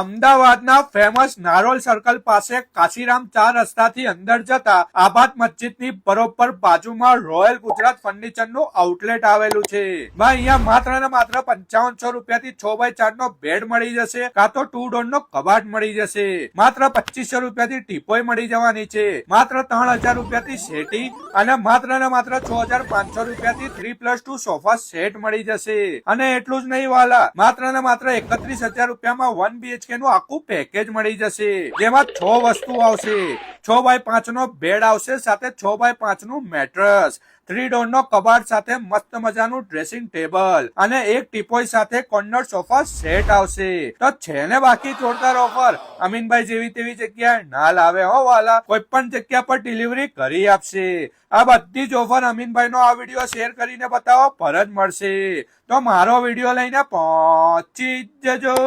અમદાવાદના famous Narol circle પાસે કાશીરામ 4 રસ્તાથી અંદર જતા આબાદ મસ્જિદની બરોબર બાજુમાં રોયલ ગુજરાત ફર્નિચરનું આઉટલેટ આવેલું છે। ભાઈ અહીંયા માત્ર ને માત્ર 5500 રૂપિયાથી 6x4 નો બેડ મળી જશે, કાં તો 2 ડોર નો કબાટ મળી જશે। માત્ર 2500 રૂપિયાથી ટીપોય મળી જવાની છે, માત્ર 3000 રૂપિયાથી સેટી અને માત્ર ને માત્ર 6500 રૂપિયાથી 3+2 સોફા સેટ મળી જશે। અને એટલું જ નહીં વાલા, માત્ર ને માત્ર 31000 રૂપિયામાં 1 BHK નું આખું પેકેજ મળી જશે, જેમાં 6 વસ્તુ આવશે। 6x5 નો બેડ આવશે, સાથે 6x5 નું મેટ્રેસ, 3 ડોર નો કબાટ સાથે મસ્ત મજાનું ડ્રેસિંગ ટેબલ અને એક ટીપોય સાથે કોર્નર સોફા સેટ આવશે। તો છે ને બાકી જોરદાર ઓફર। અમીનભાઈ જેવી તેવી જગ્યાએ ના લાવે હો વાલા, કોઈ પણ જગ્યા પર ડિલિવરી કરી આપશે। આ બધી જ ઓફર અમીનભાઈ નો આ વિડીયો શેર કરીને બતાવો પર જ મળશે। તો મારો વિડીયો લઈને પહોંચી જજો।